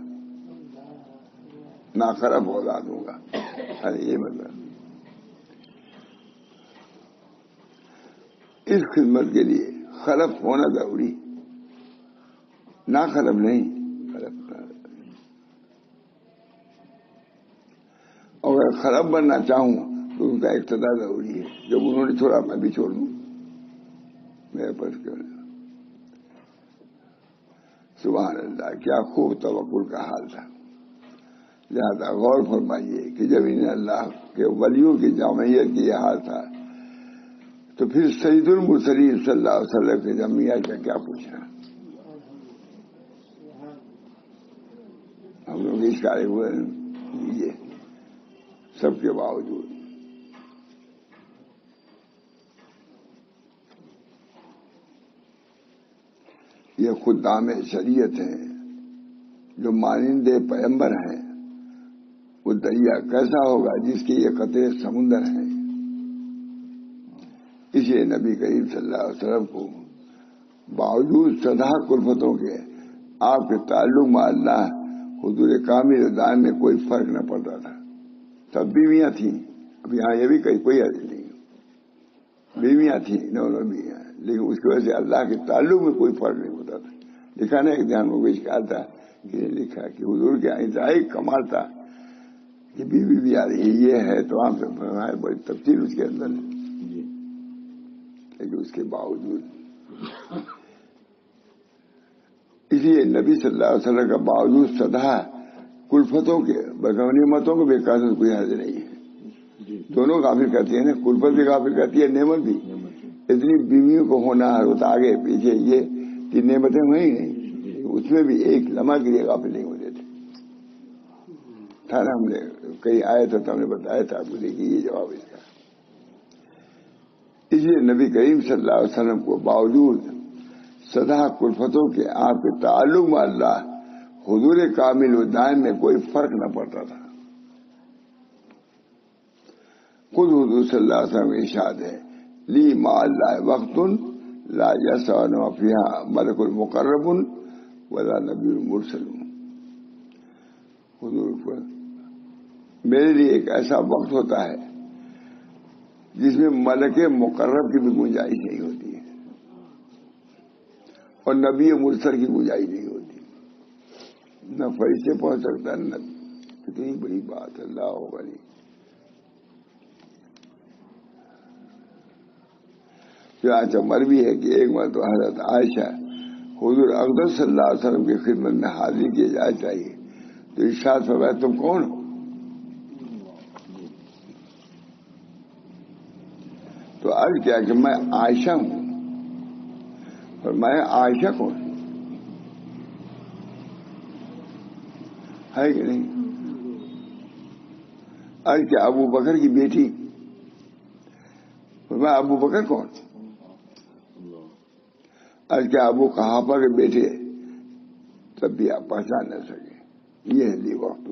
S1: ناخرف اولاد ہوں گا. یہ مطلب اس خدمت کے لیے خلف ہونا ضروری، نہ خلف نہیں. اور اگر خلف بننا چاہوں تو ان کا اقتدار ضروری ہے. جب انہوں نے چھوڑا میں بھی چھوڑ دوں، میرے پاس کیوں نہیں. سبحان اللہ، کیا خوب توکل کا حال تھا. لہذا غور فرمائیے کہ جب انہیں اللہ کے ولیوں کی جامعیت کی یہ حال تھا تو پھر سید المرسلین صلی اللہ علیہ وسلم کی جامعیت کا کیا پوچھنا. ہم لوگ اس کارے ہوئے یہ سب کے باوجود یہ خدام شریعت ہیں جو مانندے پیغمبر ہیں. وہ دریا کیسا ہوگا جس کے یہ قطرے سمندر ہیں. اسی نبی کریم صلی اللہ علیہ وسلم کو باوجود سدا کلفتوں کے آپ کے تعلق میں اللہ حضور کامل دان میں کوئی فرق نہ پڑتا تھا. تب بیویاں تھیں. اب یہاں یہ بھی کوئی حد نہیں، بیویاں تھیں نو بیویاں، لیکن اس کی وجہ سے اللہ کے تعلق میں کوئی فرق نہیں ہوتا تھا. لکھا نا ایک دھیان میں کہا تھا کہ لکھا کہ حضور کے انتہائی کمال تھا کہ بیوی بھی آ رہی یہ ہے تو آپ سے بڑی تفصیل اس کے اندر ہے. لیکن اس کے باوجود اسی نبی صلی اللہ علیہ وسلم کا باوجود سدا کلفتوں کے نعمتوں کو بے قاصد کوئی حاضر نہیں ہے. دونوں غافل کرتی ہیں نا، کلفت بھی غافل کرتی ہے، نعمت بھی. اتنی بیویوں کو ہونا ہوتا آگے پیچھے یہ کہ نعمتیں ہوئی نہیں، اس میں بھی ایک لمحہ کے لیے غافل نہیں ہوتے تھے. تھا نا، ہم نے کئی آئے تو ہم نے بتایا تھا آپ کو، دیکھیے یہ جواب اس کا. اس لیے نبی کریم صلی اللہ علیہ وسلم کو باوجود سدا کلفتوں کے آپ کے تعلق میں اللہ حضور کامل و دائم میں کوئی فرق نہ پڑتا تھا. خود حضور صلی اللہ علیہ وسلم ارشاد ہے لی مع اللہ وقت لا یسع فیہا ملک المقرب ولا نبی المرسل. حضور میرے لیے ایک ایسا وقت ہوتا ہے جس میں ملک مقرب کی بھی گنجائش نہیں ہوتی ہے اور نبی مرسل کی گنجائش نہیں ہوتی. نہ فرشتے پہنچ سکتا نہ. کتنی بڑی بات ہے. اللہ علیہ چنانچہ مروی ہے کہ ایک مرتبہ حضرت عائشہ حضور اقدس صلی اللہ علیہ وسلم کی خدمت میں حاضری کی جائے چاہیے تو ارشاد فرمایا تم کون ہو؟ تو عرض کیا کہ میں عائشہ ہوں. فرمایا عائشہ کون ہے کہ نہیں؟ عرض کیا ابو بکر کی بیٹی؟ فرمایا ابو بکر کون؟ عرض کیا ابو قحافہ کے بیٹے؟ تب بھی آپ پہچان نہ سکے. یہ ہے لی وقت.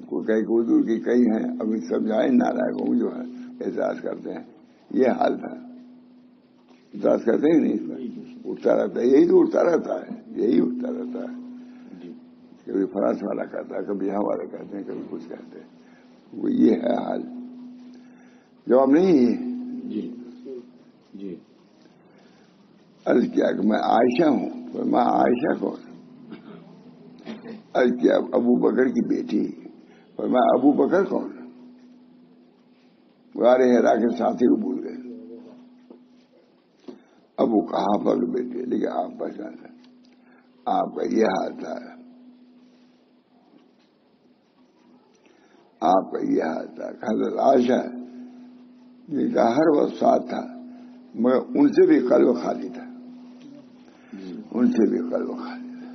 S1: کو کئی حضور کی کئی ہیں ابھی سمجھائے نارائن جو ہے اعتراض کرتے ہیں. یہ حال تھا. اعتراض کرتے ہیں نہیں، اس میں اٹھتا رہتا ہے. یہی تو اٹھتا رہتا ہے، یہی اٹھتا رہتا ہے. کبھی فرانس والا کہتا ہے، کبھی یہاں والا کہتے ہیں، کبھی کچھ کہتے ہیں. وہ یہ ہے حال. جواب نہیں ہے. جی عرض کیا کہ میں عائشہ ہوں. تو میں عائشہ کون؟ عرض کیا ابو بکر کی بیٹی. اور میں ابو بکر کون؟ غار حرا کے ساتھی کو بھول گئے. ابو قحافہ کے بیٹے. لیکن آپ پہچان لیں آپ کا یہ حال تھا. آپ کا یہ حال تھا. حضرت عائشہ جن کا ہر وقت ساتھ تھا مگر ان سے بھی قلب خالی تھا. ان سے بھی قلب خالی تھا،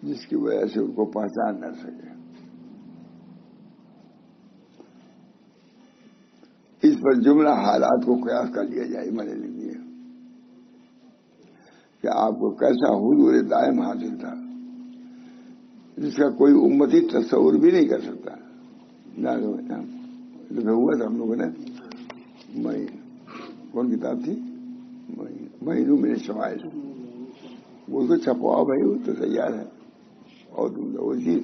S1: جس کی وجہ سے ان کو پہچان نہ سکے. اس پر جملہ حالات کو قیاس کر لیا جائے. میں نے لکھ دیا کہ آپ کو کیسا حضور دائم حاصل تھا جس کا کوئی امتی تصور بھی نہیں کر سکتا. لکھا ہوا تھا ہم لوگوں نے. کون کتاب تھی؟ مہینوں میں شمائل. وہ تو چھپواؤ بھائی، وہ تو تیار ہے. اور تم لوگ اسی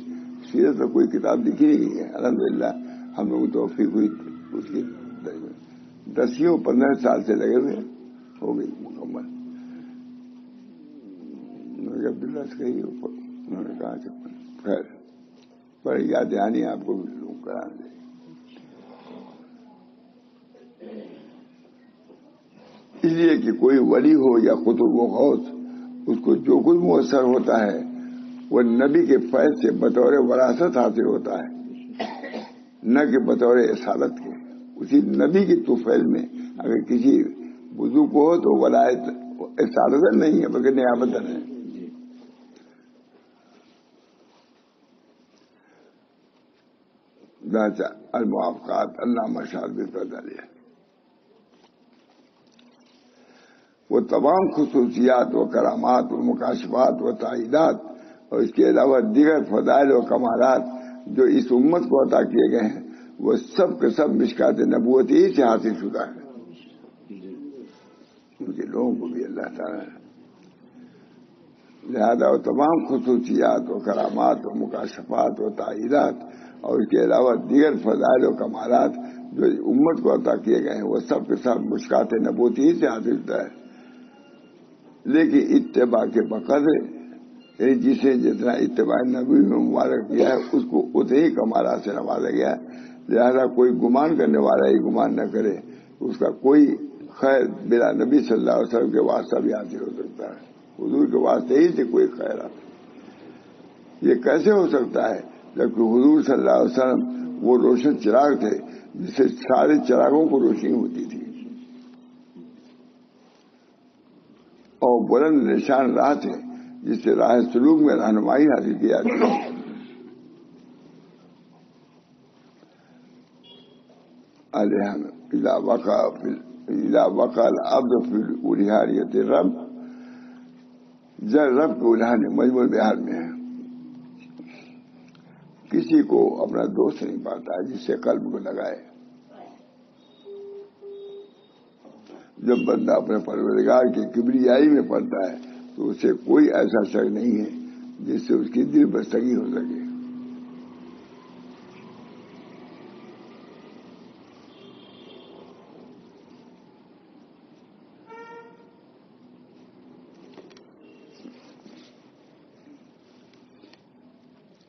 S1: سیرت پر کوئی کتاب لکھی نہیں ہے. الحمدللہ ہم لوگ توفیق ہوئی اس کی 10-15 سال سے لگے ہوئے ہو گئی مکمل. عبداللہ سے کہی انہوں نے کہا کہ خیر پر یاد دہانی آپ کو بھی لوگ کرا دیں. اس لیے کہ کوئی ولی ہو یا قطب و غوث، اس کو جو کچھ میسر ہوتا ہے وہ نبی کے فیض سے بطور وراثت حاصل ہوتا ہے، نہ کہ بطور اصالت کے۔ اسی نبی کی طفیل میں اگر کسی وضو کو ہو تو ولایت اصالت نہیں ہے بلکہ نیابتن ہے۔ الموافقات علامہ شاذلی ہے، وہ تمام خصوصیات و کرامات و مکاشفات و تائیدات اور اس کے علاوہ دیگر فضائل و کمالات جو اس امت کو عطا کیے گئے ہیں وہ سب کے سب مشکات نبوت ہی سے حاصل شدہ ہے۔ ان کے لوگوں کو بھی اللہ تعالیٰ نے لہذا وہ تمام خصوصیات و کرامات و مکاشفات و تائیدات اور اس کے علاوہ دیگر فضائل و کمالات جو امت کو عطا کیے گئے ہیں وہ سب کے سب مشکات نبوت ہی سے حاصل ہوتا ہے، لیکن اتباع کے بقدر یعنی جسے جتنا اتباع نبی میں مبارک کیا ہے اس کو اتنے ہی کمالات سے نوازا گیا ہے۔ لہذا کوئی گمان کرنے والا ہی گمان نہ کرے، اس کا کوئی خیر بلا نبی صلی اللہ علیہ وسلم کے واسطہ بھی حاصل ہو سکتا ہے، حضور کے واسطے ہی سے کوئی خیر آتا ہے۔ یہ کیسے ہو سکتا ہے جبکہ حضور صلی اللہ علیہ وسلم وہ روشن چراغ تھے جس سے سارے چراغوں کو روشنی ہوتی تھی، اور بلند نشان راہ تھے جس سے راہ سلوک میں رہنمائی حاصل کی جاتی ہے۔ اذا وقع العبد في الولاية الرب، جب رب کے الہانے مجموع بہار میں ہے، کسی کو اپنا دوست نہیں پاتا جس سے قلب کو لگائے۔ جب بندہ اپنے پروردگار کی کبریائی میں پڑتا ہے تو اسے کوئی ایسا شک نہیں ہے جس سے اس کی دل بستگی ہو سکے۔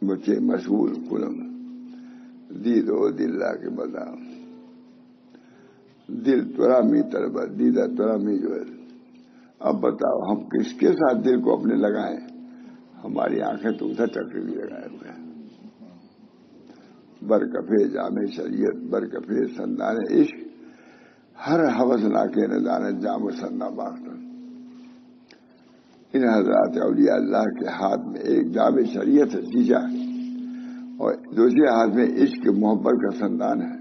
S1: بچے مشغول کنم دید و دلہ کے بدا، دل تورا می طلبہ دیدہ تورا می جو ہے۔ اب بتاؤ ہم کس کے ساتھ دل کو اپنے لگائیں؟ ہماری آنکھیں تو ادھر چکر بھی لگائے ہوئے ہیں۔ برکفے جامع شریعت برکفے سندان عشق، ہر حوث ناکے ندانت جام سننا باختن۔ ان حضرات اولیاء اللہ کے ہاتھ میں ایک جام شریعت ہے شیشہ، اور دوسرے ہاتھ میں عشق کی محبت کا سندان ہے،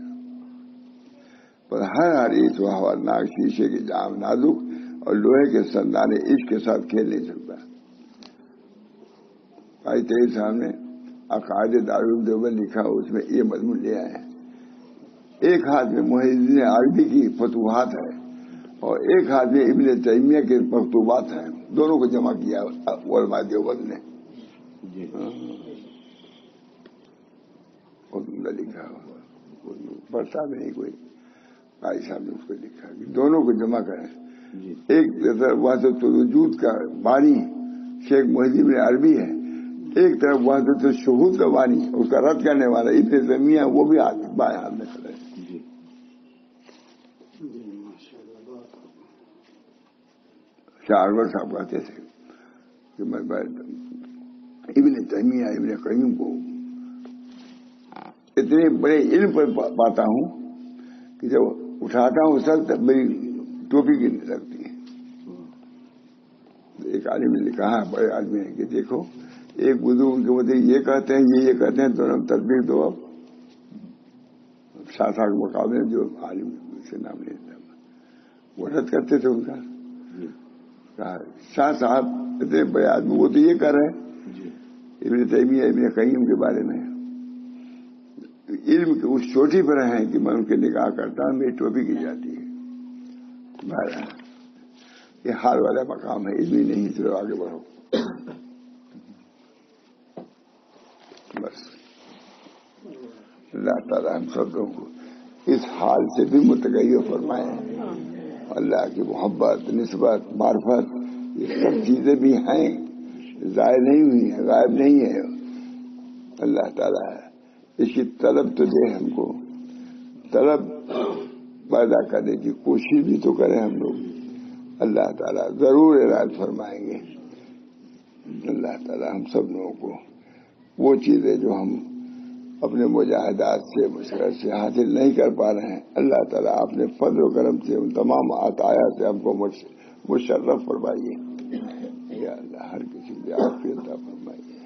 S1: پر ہر عیس و ہوناک شیشے کی جام نازک اور لوہے کے سندان عشق کے ساتھ کھیل نہیں سکتا۔ بھائی تیرے سامنے عقائد دارالعلوم دیوبند لکھا، اس میں یہ مضمون لے آئے ہیں۔ ایک ہاتھ میں محی الدین عربی کی فتوحات ہے اور ایک ہاتھ میں ابن تیمیہ کے مکتوبات ہیں، دونوں کو جمع کیا علماء دیوبند نے۔ لکھا پڑھتا بھی نہیں کوئی، بھائی صاحب نے اس کو لکھا کہ دونوں کو جمع کریں۔ ایک طرف وحدت الوجود کا بانی شیخ محی الدین عربی ہے، ایک طرف وحدت الشہود کا بانی اس کا رد کرنے والا ابن تیمیہ، وہ بھی بائیں ہاتھ میں کھڑے ہیں۔ شاہور صاحب کہتے تھے کہ میں ابن تیمیہ ابن قیم کو اتنے بڑے علم پر پاتا ہوں کہ جب اٹھاتا ہوں سب میری ٹوپی گرنے لگتی ہے۔ ایک عالم نے کہا ہے، بڑے آدمی نے، کہ دیکھو ایک بزرگ کے مطلب یہ کہتے ہیں یہ کہتے ہیں، دونوں تدبیر دو۔ اب شاہ صاحب کے مقابلے جو عالم سے نام لیتا وہ رد کرتے تھے ان کا۔ کہا شاہ صاحب اتنے بڑے آدمی وہ تو یہ کر رہے ہیں ابن تیمیہ ابن قیم کے بارے میں، علم کے اس چوٹی پر ہیں کہ میں ان کے نگاہ کرتا ہوں میری ٹوپی کی جاتی ہے۔ بہرحال یہ حال والا مقام ہے، علمی نہیں تو آگے بڑھو بس۔ اللہ تعالیٰ ہم سب لوگوں کو اس حال سے بھی متغیر فرمائے۔ اللہ کی محبت، نسبت، معرفت، یہ سب چیزیں بھی ہیں، ضائع نہیں ہوئی ہیں، غائب نہیں ہے۔ اللہ تعالیٰ ہے، اس کی طلب تو دے ہم کو، طلب پیدا کرنے کی کوشش بھی تو کریں ہم لوگ۔ اللہ تعالیٰ ضرور عنایت فرمائیں گے. اللہ تعالیٰ ہم سب لوگوں کو وہ چیزیں جو ہم اپنے مجاہدات سے مشقت سے حاصل نہیں کر پا رہے ہیں، اللہ تعالیٰ اپنے فضل و کرم سے ان تمام عطایا سے ہم کو مشرف فرمائیے. یا اللہ ہر کسی کی عافیت عطا فرمائیے.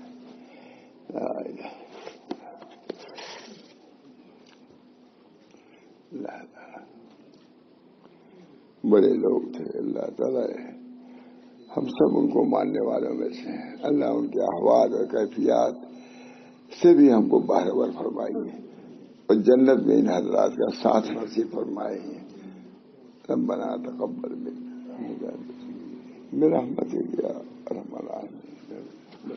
S1: اللہ تعالیٰ بڑے لوگ تھے، اللہ تعالیٰ ہم سب ان کو ماننے والوں میں سے ہیں. اللہ ان کے احوال اور کیفیات سے بھی ہم کو باخبر فرمائیے اور جنت میں ان حضرات کا ساتھ نصیب فرمائیے. ربنا تقبل منا برحمتک یا ارحم الراحمین.